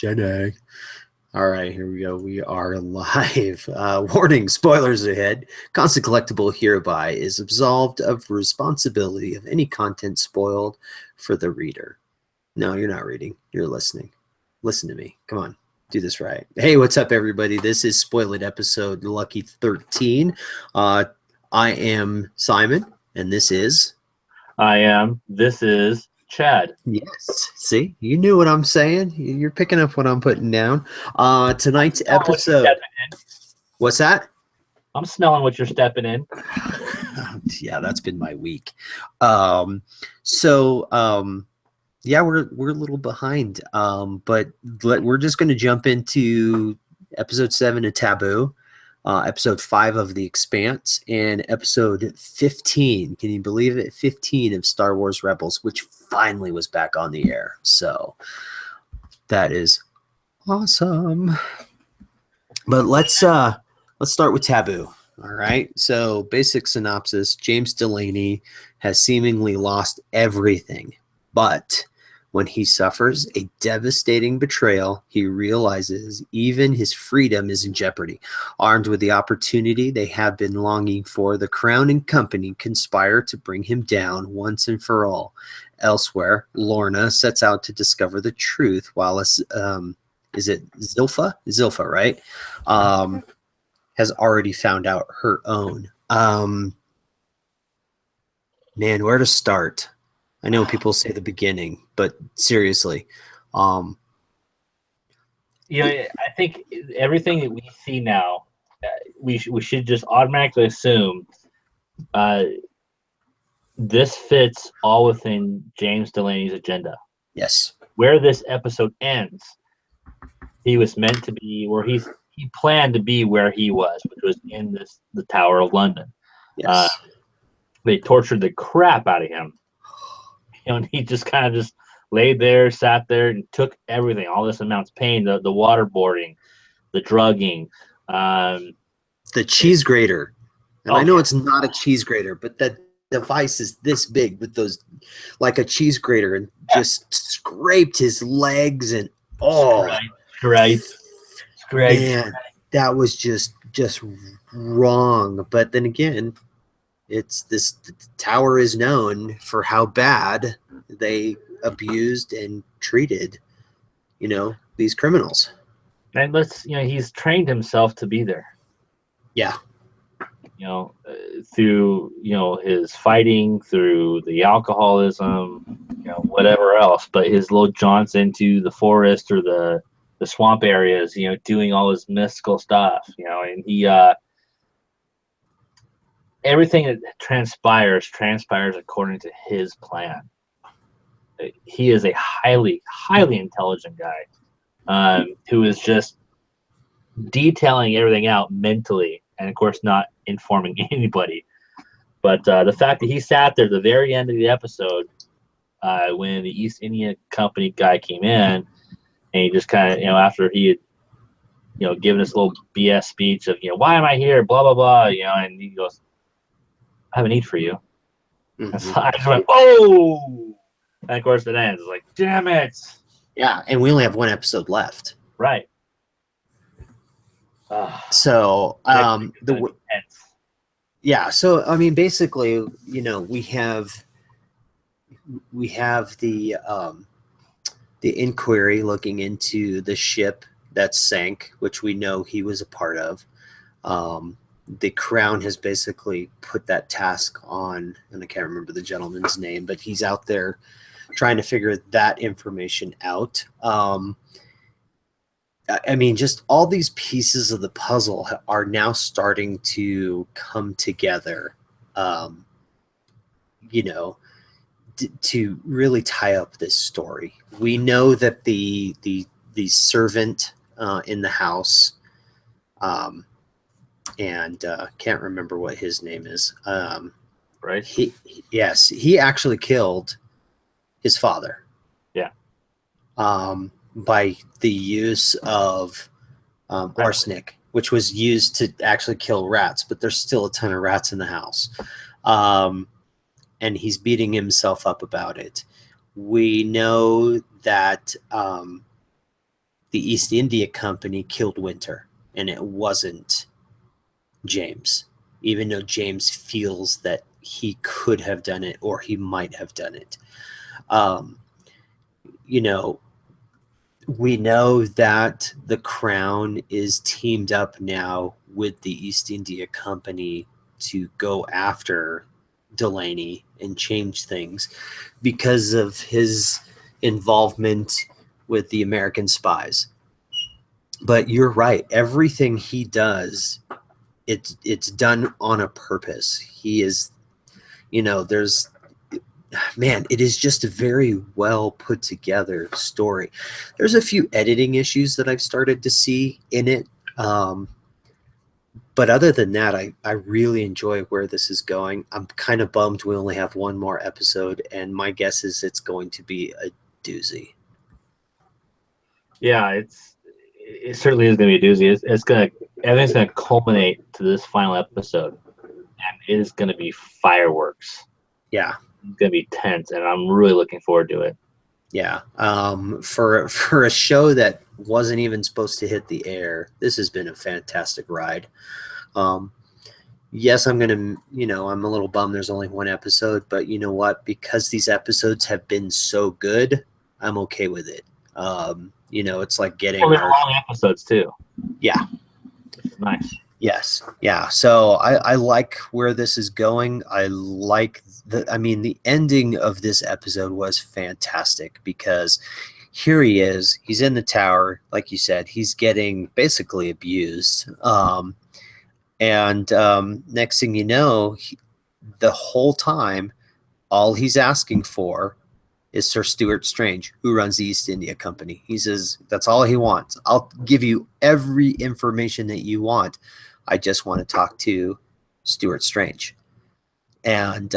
Jenny. All right, here we go. We are live. Warning, spoilers ahead. Constant Collectible hereby is absolved of responsibility of any content spoiled for the reader. No, you're not reading. You're listening. Listen to me. Come on. Do this right. Hey, what's up, everybody? This is Spoiled Episode Lucky 13. I am Simon, and this is... This is Chad. Yes. See, you knew what I'm saying. You're picking up what I'm putting down. Tonight's episode. What's that? I'm smelling what you're stepping in. Yeah, that's been my week. Yeah, we're a little behind. But we're just going to jump into episode 7 of Taboo, episode 5 of The Expanse, and episode 15. Can you believe it? 15 of Star Wars Rebels, which finally was back on the air. So that is awesome. But let's start with Taboo. All right. So basic synopsis: James Delaney has seemingly lost everything, but when he suffers a devastating betrayal, he realizes even his freedom is in jeopardy. Armed with the opportunity they have been longing for, the Crown and company conspire to bring him down once and for all. Elsewhere, Lorna sets out to discover the truth, while is it Zilpha? Zilpha, right? Has already found out her own. Man, where to start? I know people say the beginning, but seriously, I think everything that we see now, we should just automatically assume this fits all within James Delaney's agenda. Yes. Where this episode ends, he was meant to be where he planned to be where he was, which was in the Tower of London. Yes. They tortured the crap out of him. And he just kind of just laid there, sat there, and took everything, all this amounts of pain, the waterboarding, the drugging. The cheese grater. And I know it's not a cheese grater, but that device is this big with those, like a cheese grater, and just scraped his legs and Scraped. Man, that was just wrong. But then again, the tower is known for how bad they abused and treated, these criminals. And he's trained himself to be there. Yeah. Through, his fighting, through the alcoholism, whatever else. But his little jaunts into the forest or the swamp areas, doing all this mystical stuff, and he, everything that transpires according to his plan. He is a highly, highly intelligent guy who is just detailing everything out mentally, and of course not informing anybody. But the fact that he sat there at the very end of the episode when the East India Company guy came in, and he just kind of, after he had, given this little BS speech of, why am I here, blah, blah, blah, and he goes, I have a need for you. Mm-hmm. So I just went, oh! And of course it ends. It's like, damn it! Yeah, and we only have one episode left. Right. So, yeah, so, I mean, basically, we have the inquiry looking into the ship that sank, which we know he was a part of. The Crown has basically put that task on, and I can't remember the gentleman's name, but he's out there trying to figure that information out. I mean, just all these pieces of the puzzle are now starting to come together, to really tie up this story. We know that the servant in the house, and can't remember what his name is. Right. He actually killed his father. Yeah. By the use of arsenic, which was used to actually kill rats, but there's still a ton of rats in the house. And he's beating himself up about it. We know that the East India Company killed Winter, and it wasn't James, even though James feels that he could have done it or he might have done it. You know, we know that the Crown is teamed up now with the East India Company to go after Delaney and change things because of his involvement with the American spies. But you're right. Everything he does, it's done on a purpose. He is, there's, man, it is just a very well put together story. There's a few editing issues that I've started to see in it. But other than that, I really enjoy where this is going. I'm kind of bummed we only have one more episode, and my guess is it's going to be a doozy. Yeah, it certainly is going to be a doozy. Everything's going to culminate to this final episode, and it is going to be fireworks. Yeah. It's going to be tense, and I'm really looking forward to it. Yeah. For a show that wasn't even supposed to hit the air, this has been a fantastic ride. Yes, I'm I'm a little bummed there's only one episode, but you know what? Because these episodes have been so good, I'm okay with it. It's like getting long episodes too. Yeah. Nice. Yes. Yeah. So I like where this is going. I like the ending of this episode was fantastic because here he is. He's in the tower. Like you said, he's getting basically abused. And next thing you know, the whole time, all he's asking for is Sir Stuart Strange, who runs the East India Company. He says, that's all he wants. I'll give you every information that you want. I just want to talk to Stuart Strange. And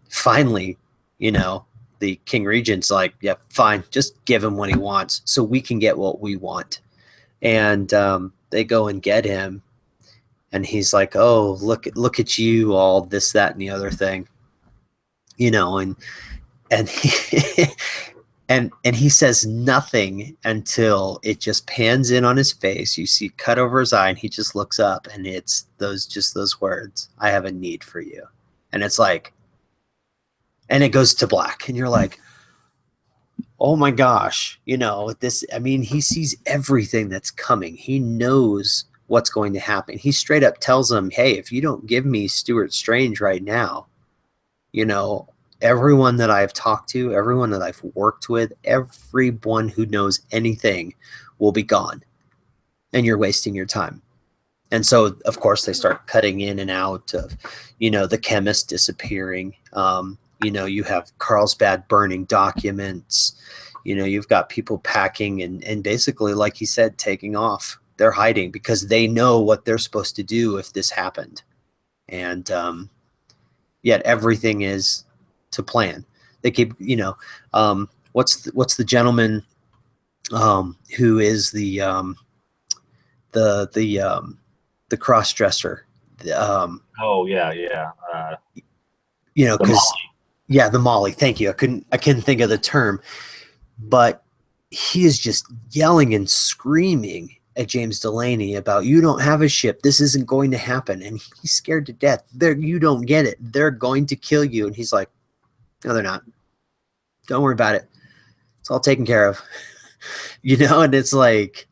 finally, the King Regent's like, yeah, fine, just give him what he wants so we can get what we want. And they go and get him. And he's like, oh, look at you, all this, that, and the other thing. And he and he says nothing until it just pans in on his face. You see cut over his eye, and he just looks up, and it's those words, I have a need for you. And it's like, and it goes to black, and you're like, oh my gosh, he sees everything that's coming. He knows what's going to happen. He straight up tells him, hey, if you don't give me Stuart Strange right now, everyone that I've talked to, everyone that I've worked with, everyone who knows anything will be gone. And you're wasting your time. And so, of course, they start cutting in and out of, the chemist disappearing. You have Carlsbad burning documents. You've got people packing and basically, like he said, taking off. They're hiding because they know what they're supposed to do if this happened. And yet everything is to plan. They keep, what's the gentleman who is the cross dresser? Oh yeah. Because the Molly. Thank you. I couldn't think of the term, but he is just yelling and screaming at James Delaney about, you don't have a ship. This isn't going to happen. And he's scared to death. You don't get it. They're going to kill you. And he's like, no, they're not. Don't worry about it. It's all taken care of. And it's like,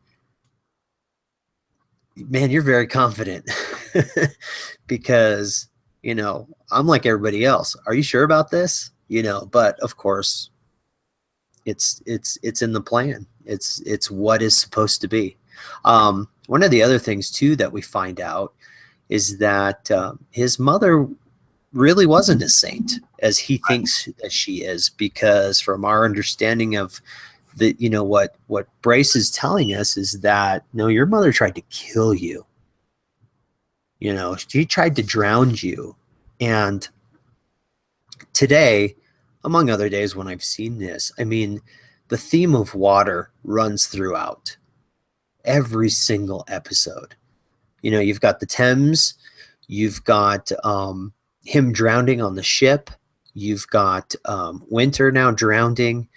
man, you're very confident because, I'm like everybody else. Are you sure about this? But of course it's in the plan. It's what is supposed to be. One of the other things too that we find out is that his mother really wasn't a saint as he thinks that she is, because from our understanding of what Brace is telling us is that, no, your mother tried to kill you. She tried to drown you. And today, among other days when I've seen this, the theme of water runs throughout every single episode. You've got the Thames, you've got him drowning on the ship, you've got Winter now drowning,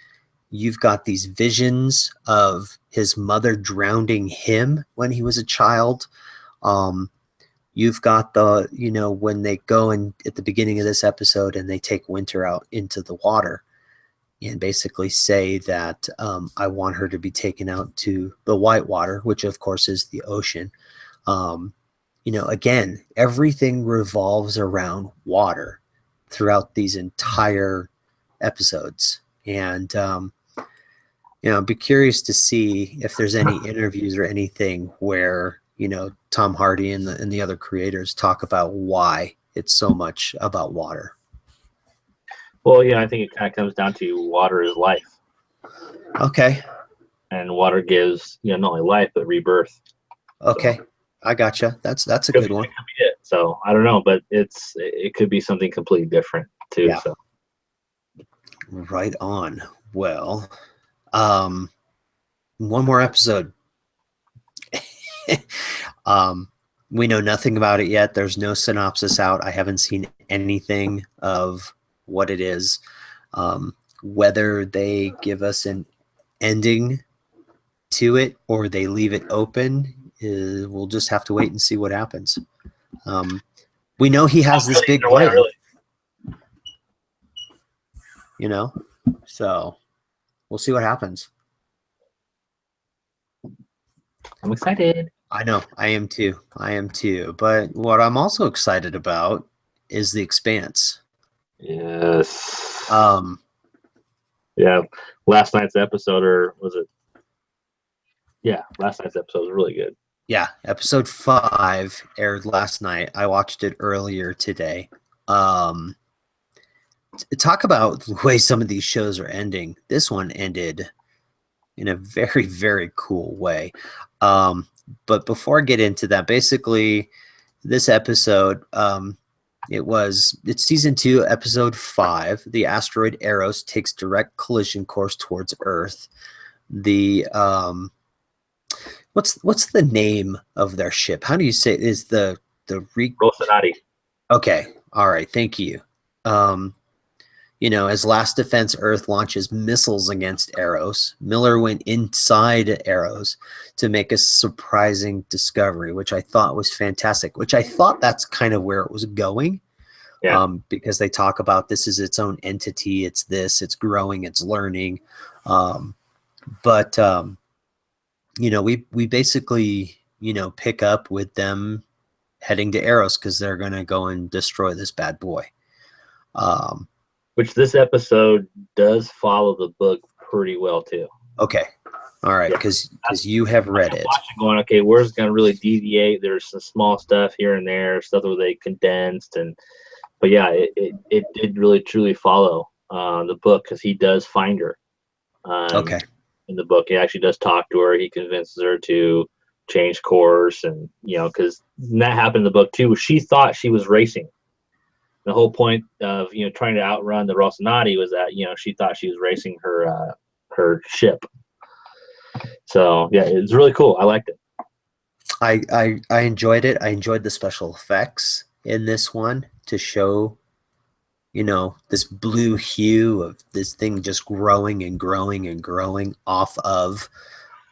You've got these visions of his mother drowning him when he was a child. You've got the, when they go in at the beginning of this episode and they take Winter out into the water and basically say that I want her to be taken out to the whitewater, which of course is the ocean. Again, everything revolves around water throughout these entire episodes. And, I'd be curious to see if there's any interviews or anything where, Tom Hardy and the other creators talk about why it's so much about water. Well, yeah, I think it kind of comes down to water is life. Okay. And water gives, not only life, but rebirth. Okay. So, I gotcha. That's a good one. That could be it. So I don't know, but it could be something completely different too. Yeah. So right on. Well, one more episode. We know nothing about it yet. There's no synopsis out. I haven't seen anything of what it is. Whether they give us an ending to it or they leave it open, we'll just have to wait and see what happens. We know he has this big plan, so we'll see what happens. I'm excited. I know. I am too. But what I'm also excited about is the Expanse. Yes. Yeah. Last night's episode, or was it? Yeah, last night's episode was really good. Yeah, episode 5 aired last night. I watched it earlier today. Talk about the way some of these shows are ending. This one ended in a very, very cool way. But before I get into that, basically, this episode, it's season 2, episode 5. The asteroid Eros takes direct collision course towards Earth. The what's the name of their ship? How do you say it? Is the Rocinante? Okay, all right, thank you. As Last Defense Earth launches missiles against Eros, Miller went inside Eros to make a surprising discovery, which I thought was fantastic, which I thought that's kind of where it was going. Yeah. Because they talk about this is its own entity. It's growing, it's learning. We basically, pick up with them heading to Eros because they're going to go and destroy this bad boy. Which this episode does follow the book pretty well too. Okay. All right. Because you have read it. Going, okay, where's it going to really deviate? There's some small stuff here and there, stuff where they condensed. But yeah, it did really truly follow the book because he does find her. Okay. In the book, he actually does talk to her. He convinces her to change course. And, because that happened in the book too. She thought she was racing. The whole point of trying to outrun the Rocinante was that she thought she was racing her ship. So yeah, it's really cool. I liked it. I enjoyed it. I enjoyed the special effects in this one to show this blue hue of this thing just growing and growing and growing off of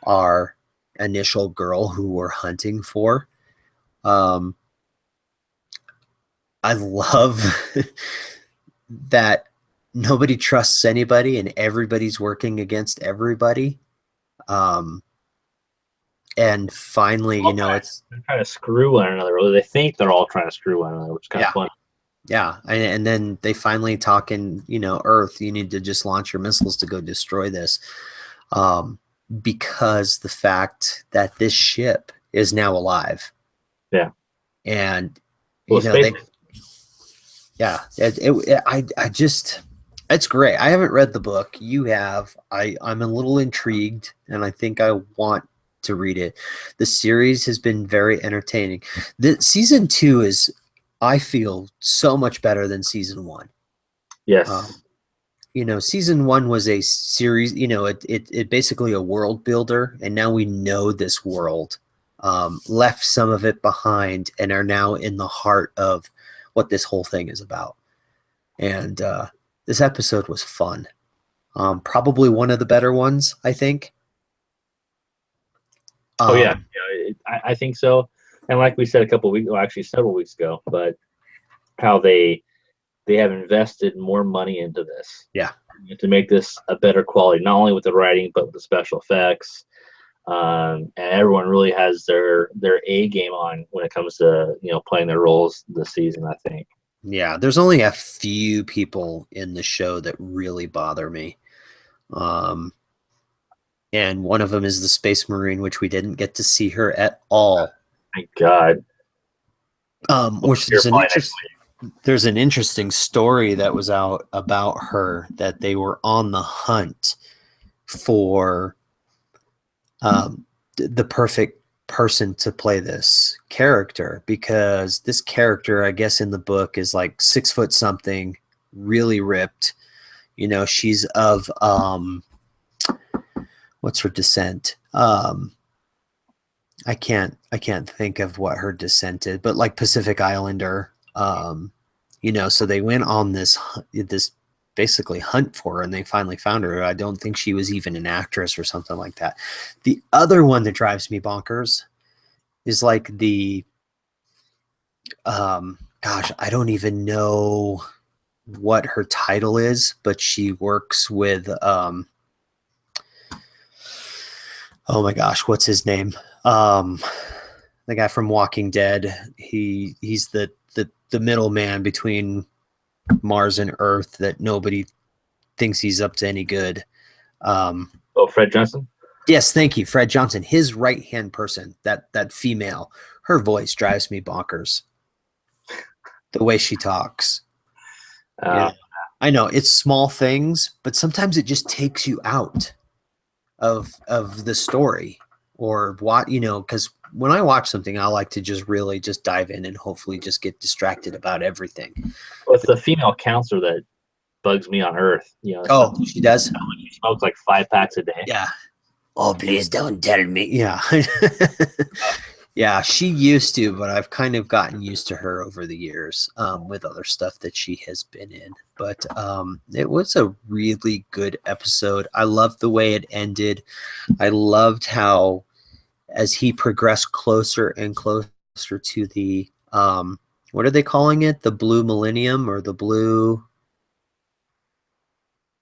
our initial girl who we're hunting for. I love that nobody trusts anybody and everybody's working against everybody. And finally, they're trying to screw one another. Or they think they're all trying to screw one another, which is kind of funny. Yeah. And then they finally talk in, Earth, you need to just launch your missiles to go destroy this. Because the fact that this ship is now alive. Yeah. And, it's great. I haven't read the book. You have. I'm a little intrigued, and I think I want to read it. The series has been very entertaining. The season 2 is, I feel, so much better than season 1. Yes. Season 1 was a series. It basically a world builder, and now we know this world. Left some of it behind, and are now in the heart of what this whole thing is about. And this episode was fun. Probably one of the better ones, I think. Oh yeah, Um, I think so. And like we said a couple weeks, well, actually several weeks ago, but how they have invested more money into this yeah. to make this a better quality, not only with the writing but with the special effects. And everyone really has their A game on when it comes to playing their roles this season, I think. Yeah, there's only a few people in the show that really bother me. Um, and one of them is the Space Marine, which we didn't get to see her at all. Thank God. Which You're probably next there's an interesting story that was out about her, that they were on the hunt for the perfect person to play this character, because this character, I guess in the book, is like 6 foot something, really ripped. She's of what's her descent? I can't think of what her descent is, but like Pacific Islander. So they went on this basically hunt for her, and they finally found her. I don't think she was even an actress or something like that. The other one that drives me bonkers is like the gosh, I don't even know what her title is, but she works with oh my gosh, what's his name? The guy from Walking Dead. He's the middleman between Mars and Earth, that nobody thinks he's up to any good. Oh, Fred Johnson. Yes, thank you, Fred Johnson. His right hand person, that female, her voice drives me bonkers. The way she talks. Uh, I know it's small things, but sometimes it just takes you out of the story, or what, because when I watch something, I like to just really just dive in and hopefully just get distracted about everything. Well, it's the female counselor that bugs me on Earth. Oh, she does? She smokes like 5 packs a day. Yeah. Oh, please don't tell me. Yeah. Yeah, she used to, but I've kind of gotten used to her over the years, with other stuff that she has been in. But it was a really good episode. I loved the way it ended. I loved how, as he progressed closer and closer to the what are they calling it? The blue millennium, or the blue,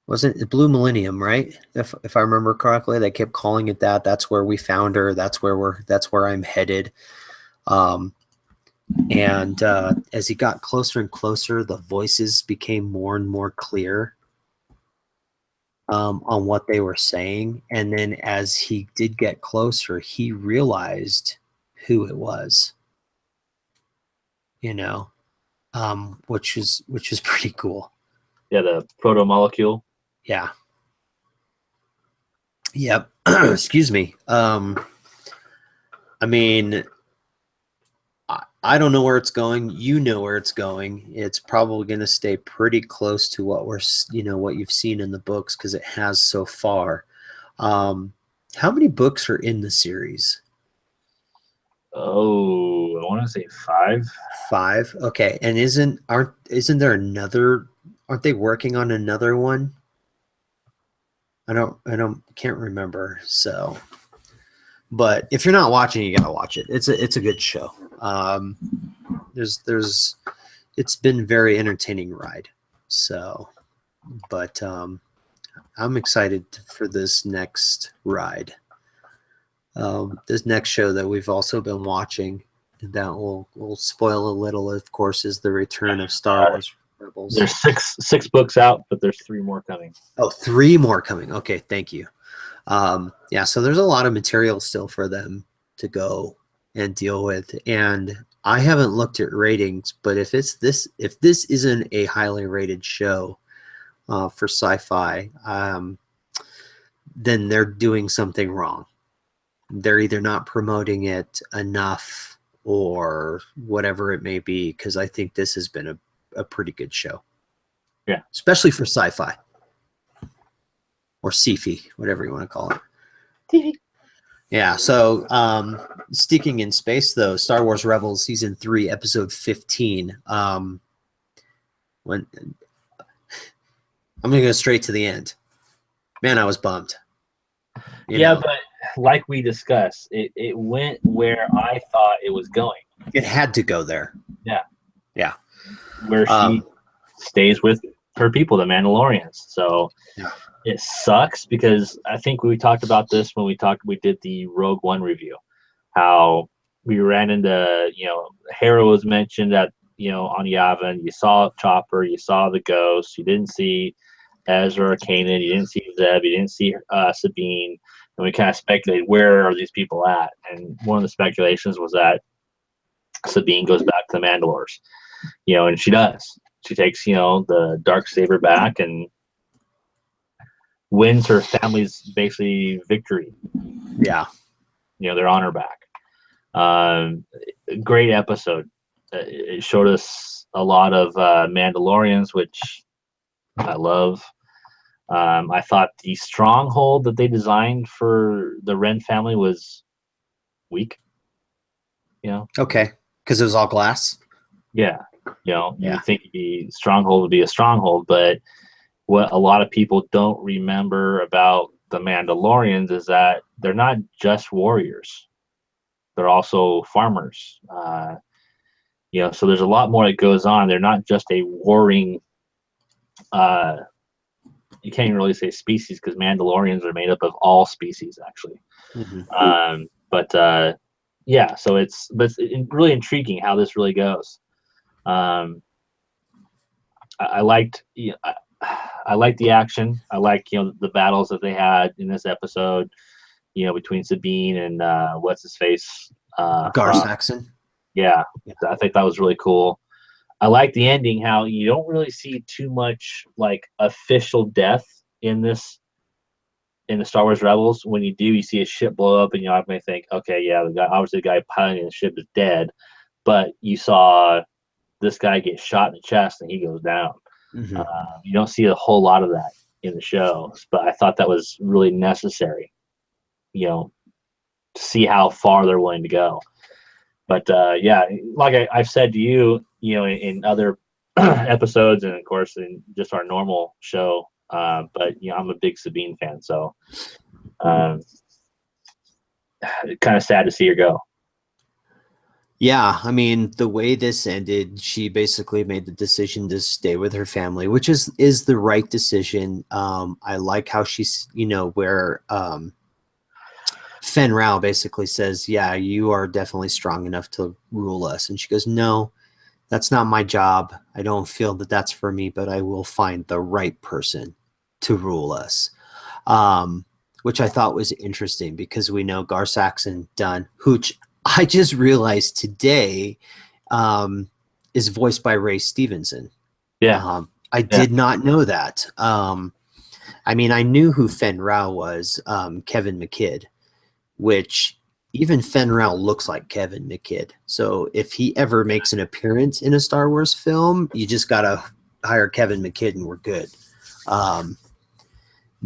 wasn't it blue millennium, right? If I remember correctly, they kept calling it that. That's where we found her. That's where I'm headed. And as he got closer and closer, the voices became more and more clear on what they were saying. And then as he did get closer, he realized who it was, which is pretty cool. Yeah, the proto molecule. Yeah. Yep. Excuse me. I mean, I don't know where it's going. You know where it's going. It's probably going to stay pretty close to what what you've seen in the books, because it has so far. How many books are in the series? Oh, I want to say 5. 5. Okay. And isn't there another? Aren't they working on another one? Can't remember. So, but if you're not watching, you gotta watch it. It's a good show. It's been very entertaining ride. So, but I'm excited for this next ride. This next show that we've also been watching, that will spoil a little, of course, is the return of Star Wars Rebels. There's six books out, but there's 3 more coming. Oh, 3 more coming. Okay, thank you. Yeah, so there's a lot of material still for them to go and deal with. And I haven't looked at ratings, but if this isn't a highly rated show for sci-fi, then they're doing something wrong. They're either not promoting it enough or whatever it may be, because I think this has been a pretty good show. Yeah. Especially for sci-fi. Or sci-fi, whatever you want to call it. TV. Yeah, so sticking in space, though, Star Wars Rebels Season 3, Episode 15. When I'm going to go straight to the end. Man, I was bummed. Yeah, but like we discussed, it went where I thought it was going. It had to go there. Yeah. Yeah. Where she stays with her people, the Mandalorians. So yeah. It sucks because I think we talked about this when we did the Rogue One review, how we ran into, Hera was mentioned at, on Yavin. You saw Chopper, you saw the ghost, you didn't see Ezra or Kanan, you didn't see Zeb, you didn't see Sabine, and we kind of speculated, where are these people at? And one of the speculations was that Sabine goes back to the Mandalores, and she does. She takes, the dark saber back and wins her family's basically victory. Yeah. Their honor back. Great episode. It showed us a lot of Mandalorians, which I love. I thought the stronghold that they designed for the Ren family was weak. Okay. Because it was all glass. Yeah. You think the stronghold would be a stronghold, but what a lot of people don't remember about the Mandalorians is that they're not just warriors. They're also farmers. So there's a lot more that goes on. They're not just a warring, you can't even really say species, because Mandalorians are made up of all species, actually. Mm-hmm. So it's really intriguing how this really goes. I liked, I like the action. I like, the battles that they had in this episode, between Sabine and what's his face, Gar Saxon. Yeah, I think that was really cool. I like the ending, how you don't really see too much like official death in the Star Wars Rebels. When you do, you see a ship blow up, and you may think, okay, yeah, the guy piloting the ship is dead, but you saw this guy get shot in the chest and he goes down. Mm-hmm. You don't see a whole lot of that in the show, but I thought that was really necessary, to see how far they're willing to go. But like I've said to you, in other episodes, and of course in just our normal show, but I'm a big Sabine fan, so kind of sad to see her go. Yeah, I mean, the way this ended, she basically made the decision to stay with her family, which is the right decision. I like how she's, where Fen Rao basically says, yeah, you are definitely strong enough to rule us. And she goes, no, that's not my job. I don't feel that that's for me, but I will find the right person to rule us. Which I thought was interesting, because we know Gar Saxon done, which I just realized today is voiced by Ray Stevenson. Yeah. I did not know that. I mean, I knew who Fen Rao was, Kevin McKidd, which even Fen Rao looks like Kevin McKidd. So if he ever makes an appearance in a Star Wars film, you just got to hire Kevin McKidd and we're good.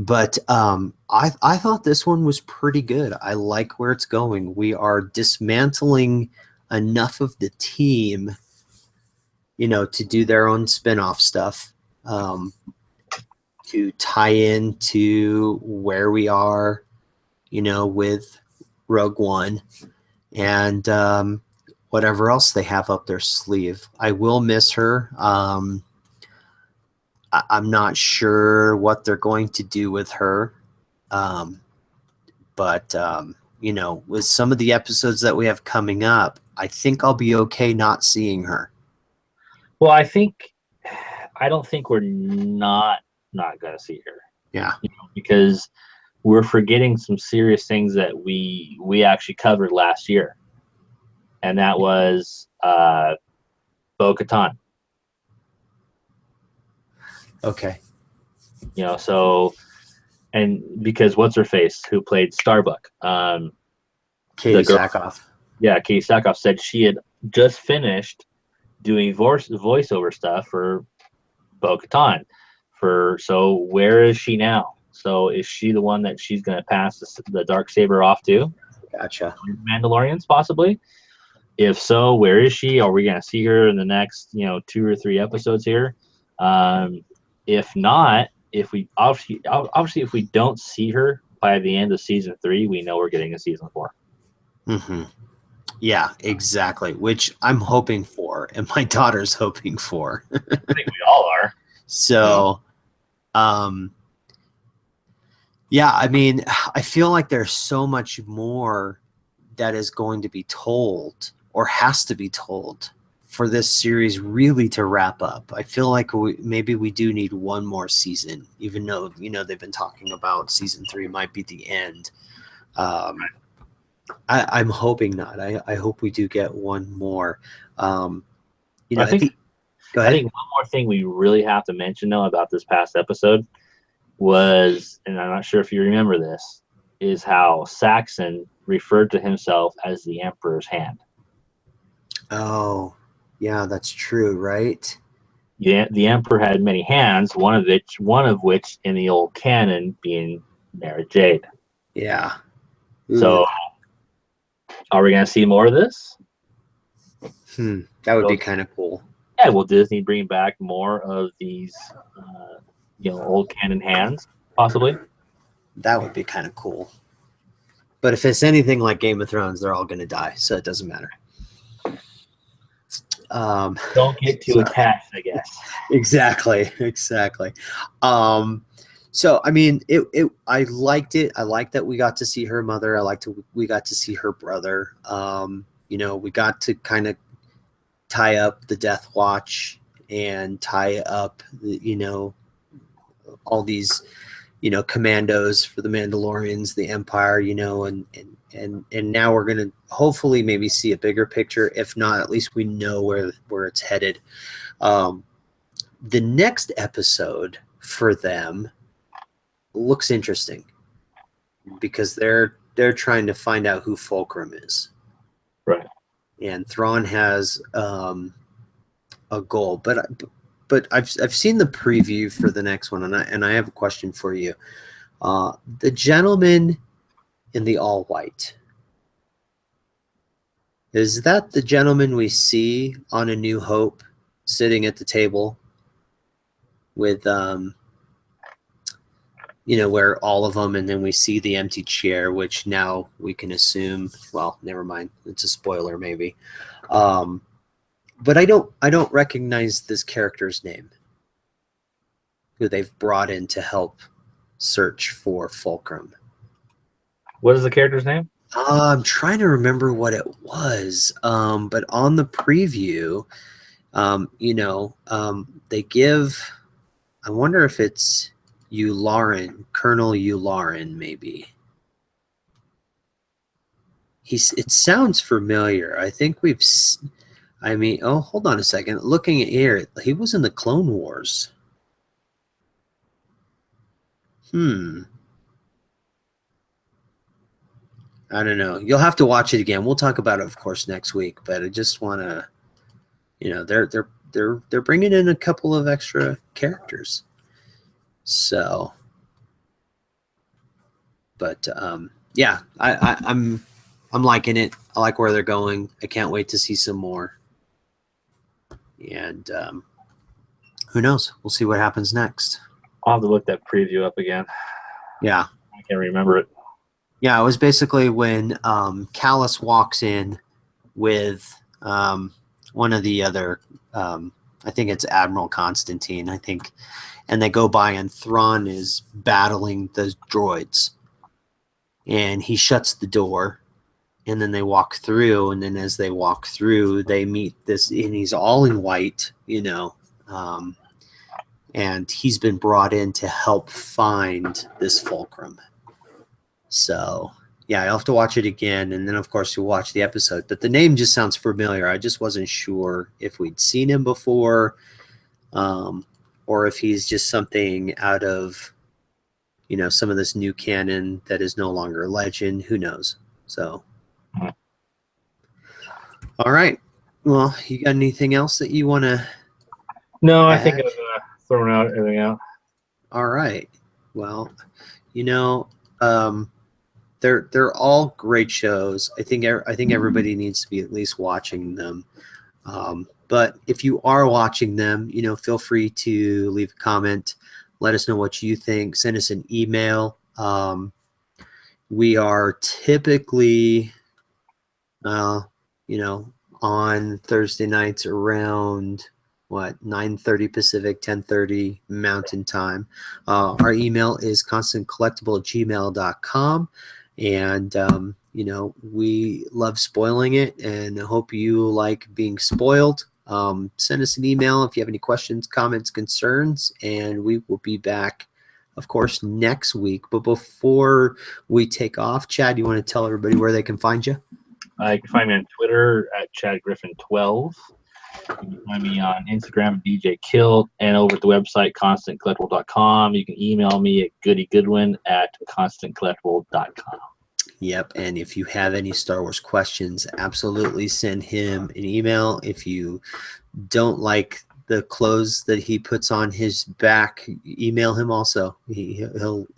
But I thought this one was pretty good. I like where it's going. We are dismantling enough of the team, to do their own spinoff stuff, to tie into where we are, with Rogue One and whatever else they have up their sleeve. I will miss her. I'm not sure what they're going to do with her. But with some of the episodes that we have coming up, I think I'll be okay not seeing her. Well, I don't think we're not going to see her. Yeah. Because we're forgetting some serious things that we actually covered last year. And that was Bo-Katan. Okay. And because what's her face, who played Starbuck, Katie Sackhoff. Yeah, Katie Sackhoff said she had just finished doing voiceover stuff for Bo-Katan. So where is she now? So is she the one that she's going to pass the darksaber off to? Gotcha. Mandalorians, possibly. If so, where is she? Are we going to see her in the next 2 or 3 episodes here? If not, if we obviously if we don't see her by the end of season 3, we know we're getting a season 4. Mm-hmm. Yeah, exactly. Which I'm hoping for, and my daughter's hoping for. I think we all are. So, yeah, I mean, I feel like there's so much more that is going to be told or has to be told for this series really to wrap up. I feel like maybe we do need one more season, even though, they've been talking about season 3 might be the end. I'm hoping not. I hope we do get one more. I think go ahead. one more thing we really have to mention though about this past episode was, and I'm not sure if you remember this, is how Saxon referred to himself as the Emperor's hand. Oh, yeah, that's true, right? Yeah, the Emperor had many hands, one of which in the old canon being Mara Jade. Yeah. Ooh. So, are we going to see more of this? That would be kind of cool. Yeah, will Disney bring back more of these, old canon hands, possibly? That would be kind of cool. But if it's anything like Game of Thrones, they're all going to die, so it doesn't matter. Don't get too attached, I guess. Exactly. So I mean, I liked it. I liked that we got to see her mother. We got to see her brother. We got to kind of tie up the Death Watch and tie up all these commandos for the Mandalorians, the Empire, and now we're going to hopefully maybe see a bigger picture. If not, at least we know where it's headed. The next episode for them looks interesting because they're trying to find out who Fulcrum is. Right. And Thrawn has a goal, but I've seen the preview for the next one, and I have a question for you. The gentleman in the all white, is that the gentleman we see on A New Hope sitting at the table with where all of them, and then we see the empty chair, which now we can assume, well, never mind, it's a spoiler maybe. But I don't recognize this character's name, who they've brought in to help search for Fulcrum. What is the character's name? I'm trying to remember what it was. But on the preview, they give, I wonder if it's Colonel Yularen, maybe. It sounds familiar. I think hold on a second. Looking at here, he was in the Clone Wars. I don't know. You'll have to watch it again. We'll talk about it, of course, next week. But I just want to, they're bringing in a couple of extra characters. So, but yeah, I'm liking it. I like where they're going. I can't wait to see some more. And who knows? We'll see what happens next. I'll have to look that preview up again. Yeah. I can't remember it. Yeah, it was basically when Callus walks in with one of the other, I think it's Admiral Constantine, I think, and they go by and Thrawn is battling the droids. And he shuts the door, and then they walk through, and then as they walk through, they meet this, and he's all in white, and he's been brought in to help find this Fulcrum. So, yeah, I'll have to watch it again, and then, of course, you'll watch the episode. But the name just sounds familiar. I just wasn't sure if we'd seen him before, or if he's just something out of, some of this new canon that is no longer a legend. Who knows? So, all right. Well, you got anything else that you want to No, add? I think I've thrown out everything out. All right. Well, they're all great shows. I think everybody needs to be at least watching them. But if you are watching them, feel free to leave a comment, Let us know what you think. Send us an email. We are typically, on Thursday nights around 9:30 Pacific, 10:30 Mountain Time. Our email is constantcollectible@gmail.com, and we love spoiling it, and hope you like being spoiled. Send us an email if you have any questions, comments, concerns, and we will be back, of course, next week. But before we take off, Chad, you want to tell everybody where they can find you? You can find me on Twitter at ChadGriffin12. You can find me on Instagram, DJ Kilt, and over at the website, constantcollectible.com. You can email me at goodygoodwin@constantcollectible.com. Yep, and if you have any Star Wars questions, absolutely send him an email. If you don't like the clothes that he puts on his back, email him also. He'll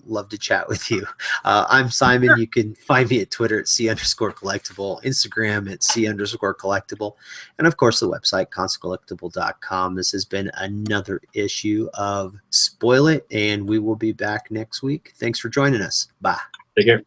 love to chat with you. I'm Simon. You can find me at Twitter at C_collectible, Instagram at C_collectible, and of course the website constantcollectible.com. This has been another issue of Spoil It, and we will be back next week. Thanks for joining us. Bye. Take care.